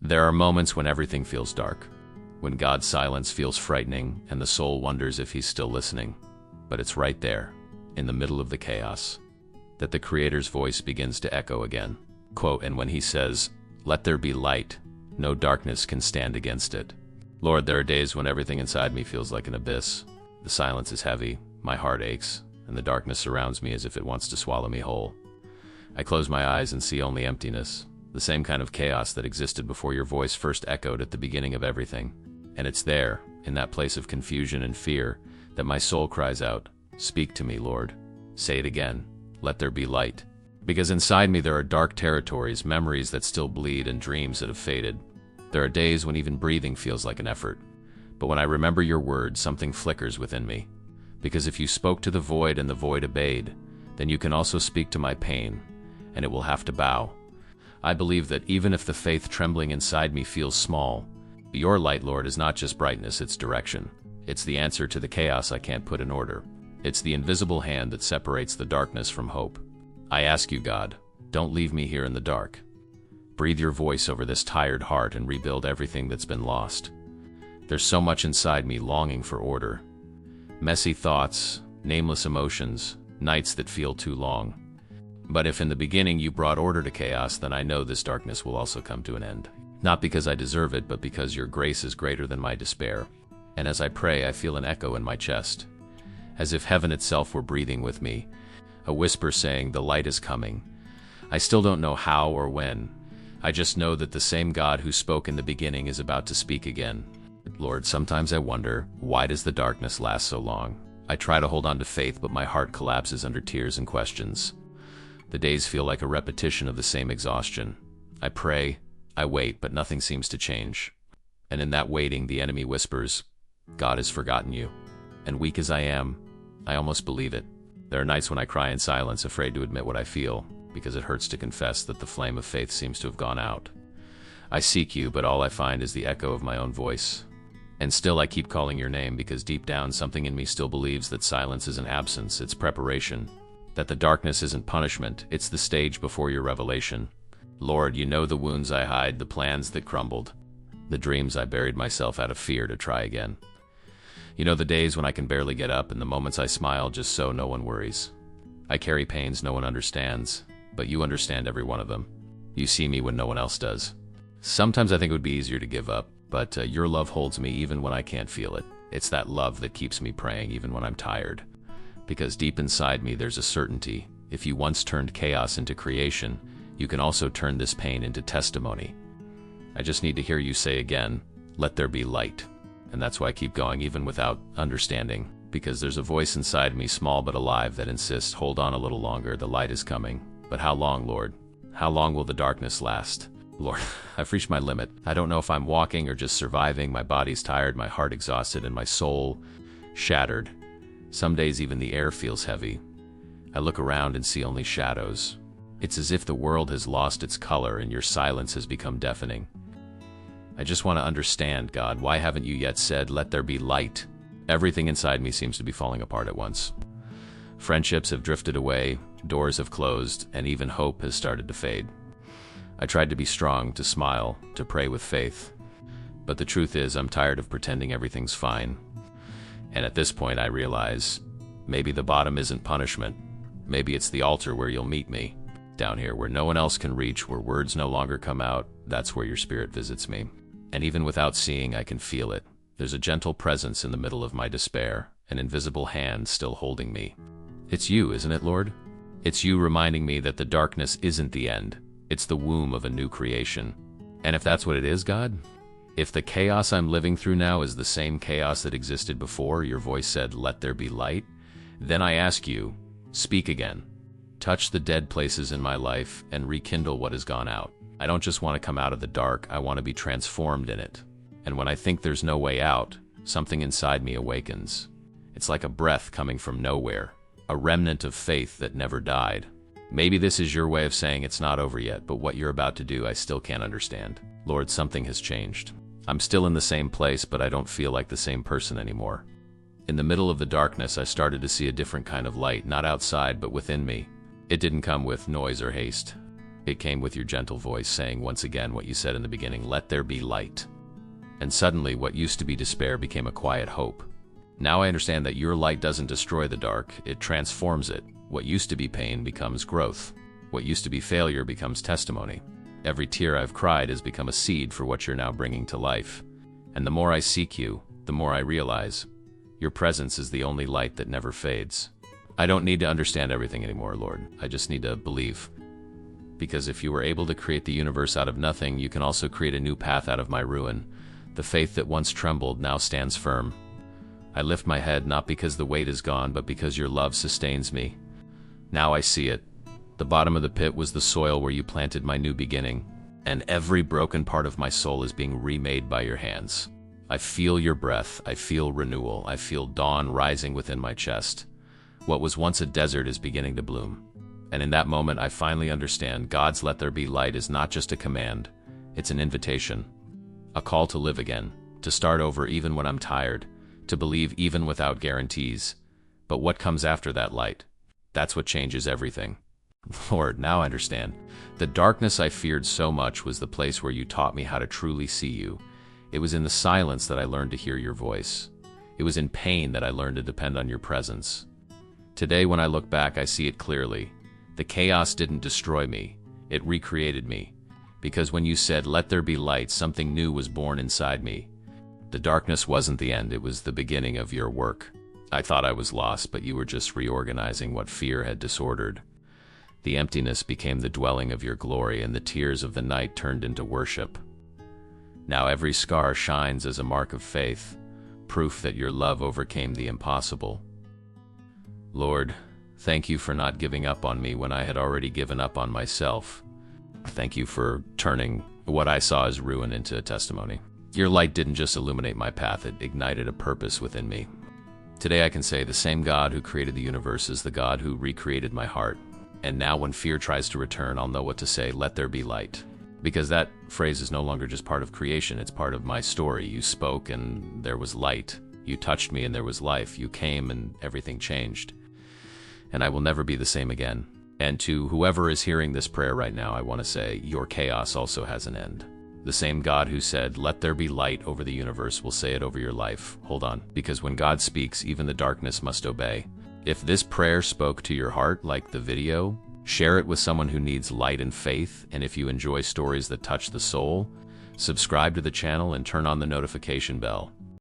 There are moments when everything feels dark, when God's silence feels frightening and the soul wonders if he's still listening. But it's right there, in the middle of the chaos, that the Creator's voice begins to echo again. Quote, and when he says, "Let there be light, no darkness can stand against it." Lord, there are days when everything inside me feels like an abyss. The silence is heavy, my heart aches, and the darkness surrounds me as if it wants to swallow me whole. I close my eyes and see only emptiness, the same kind of chaos that existed before your voice first echoed at the beginning of everything. And it's there, in that place of confusion and fear, that my soul cries out, "Speak to me, Lord. Say it again. Let there be light." Because inside me there are dark territories, memories that still bleed, and dreams that have faded. There are days when even breathing feels like an effort. But when I remember your word, something flickers within me. Because if you spoke to the void and the void obeyed, then you can also speak to my pain, and it will have to bow. I believe that even if the faith trembling inside me feels small, your light, Lord, is not just brightness, it's direction. It's the answer to the chaos I can't put in order. It's the invisible hand that separates the darkness from hope. I ask you, God, don't leave me here in the dark. Breathe your voice over this tired heart and rebuild everything that's been lost. There's so much inside me longing for order. Messy thoughts, nameless emotions, nights that feel too long. But if in the beginning you brought order to chaos, then I know this darkness will also come to an end. Not because I deserve it, but because your grace is greater than my despair. And as I pray, I feel an echo in my chest, as if heaven itself were breathing with me, a whisper saying, "The light is coming." I still don't know how or when. I just know that the same God who spoke in the beginning is about to speak again. Lord, sometimes I wonder, why does the darkness last so long? I try to hold on to faith, but my heart collapses under tears and questions. The days feel like a repetition of the same exhaustion. I pray, I wait, but nothing seems to change. And in that waiting, the enemy whispers, "God has forgotten you." And weak as I am, I almost believe it. There are nights when I cry in silence, afraid to admit what I feel, because it hurts to confess that the flame of faith seems to have gone out. I seek you, but all I find is the echo of my own voice. And still I keep calling your name, because deep down something in me still believes that silence isn't absence, it's preparation. That the darkness isn't punishment, it's the stage before your revelation. Lord, you know the wounds I hide, the plans that crumbled, the dreams I buried myself out of fear to try again. You know the days when I can barely get up, and the moments I smile just so no one worries. I carry pains no one understands, but you understand every one of them. You see me when no one else does. Sometimes I think it would be easier to give up, but your love holds me even when I can't feel it. It's that love that keeps me praying even when I'm tired. Because deep inside me there's a certainty. If you once turned chaos into creation, you can also turn this pain into testimony. I just need to hear you say again, "Let there be light." And that's why I keep going even without understanding. Because there's a voice inside me, small but alive, that insists, "Hold on a little longer, the light is coming." But how long, Lord? How long will the darkness last? Lord, I've reached my limit. I don't know if I'm walking or just surviving. My body's tired, my heart exhausted, and my soul shattered. Some days even the air feels heavy. I look around and see only shadows. It's as if the world has lost its color and your silence has become deafening. I just want to understand, God, why haven't you yet said, "Let there be light"? Everything inside me seems to be falling apart at once. Friendships have drifted away, doors have closed, and even hope has started to fade. I tried to be strong, to smile, to pray with faith. But the truth is, I'm tired of pretending everything's fine. And at this point I realize, maybe the bottom isn't punishment. Maybe it's the altar where you'll meet me. Down here, where no one else can reach, where words no longer come out, that's where your spirit visits me. And even without seeing, I can feel it. There's a gentle presence in the middle of my despair, an invisible hand still holding me. It's you, isn't it, Lord? It's you reminding me that the darkness isn't the end. It's the womb of a new creation. And if that's what it is, God, if the chaos I'm living through now is the same chaos that existed before your voice said, "Let there be light," then I ask you, speak again. Touch the dead places in my life and rekindle what has gone out. I don't just want to come out of the dark, I want to be transformed in it. And when I think there's no way out, something inside me awakens. It's like a breath coming from nowhere, a remnant of faith that never died. Maybe this is your way of saying it's not over yet, but what you're about to do I still can't understand. Lord, something has changed. I'm still in the same place, but I don't feel like the same person anymore. In the middle of the darkness, I started to see a different kind of light, not outside, but within me. It didn't come with noise or haste. It came with your gentle voice saying once again what you said in the beginning, "Let there be light." And suddenly what used to be despair became a quiet hope. Now I understand that your light doesn't destroy the dark, it transforms it. What used to be pain becomes growth. What used to be failure becomes testimony. Every tear I've cried has become a seed for what you're now bringing to life. And the more I seek you, the more I realize your presence is the only light that never fades. I don't need to understand everything anymore, Lord. I just need to believe. Because if you were able to create the universe out of nothing, you can also create a new path out of my ruin. The faith that once trembled now stands firm. I lift my head not because the weight is gone, but because your love sustains me. Now I see it. The bottom of the pit was the soil where you planted my new beginning, and every broken part of my soul is being remade by your hands. I feel your breath, I feel renewal, I feel dawn rising within my chest. What was once a desert is beginning to bloom. And in that moment I finally understand God's "let there be light" is not just a command, it's an invitation. A call to live again, to start over even when I'm tired, to believe even without guarantees. But what comes after that light? That's what changes everything. Lord, now I understand. The darkness I feared so much was the place where you taught me how to truly see you. It was in the silence that I learned to hear your voice. It was in pain that I learned to depend on your presence. Today, when I look back, I see it clearly. The chaos didn't destroy me. It recreated me. Because when you said, "Let there be light," something new was born inside me. The darkness wasn't the end, it was the beginning of your work. I thought I was lost, but you were just reorganizing what fear had disordered. The emptiness became the dwelling of your glory, and the tears of the night turned into worship. Now every scar shines as a mark of faith, proof that your love overcame the impossible. Lord, thank you for not giving up on me when I had already given up on myself. Thank you for turning what I saw as ruin into a testimony. Your light didn't just illuminate my path, it ignited a purpose within me. Today I can say the same God who created the universe is the God who recreated my heart. And now when fear tries to return, I'll know what to say, "Let there be light." Because that phrase is no longer just part of creation, it's part of my story. You spoke and there was light. You touched me and there was life. You came and everything changed. And I will never be the same again. And to whoever is hearing this prayer right now, I want to say, your chaos also has an end. The same God who said, "Let there be light" over the universe will say it over your life. Hold on, because when God speaks, even the darkness must obey. If this prayer spoke to your heart, like the video, share it with someone who needs light and faith. And if you enjoy stories that touch the soul, subscribe to the channel and turn on the notification bell.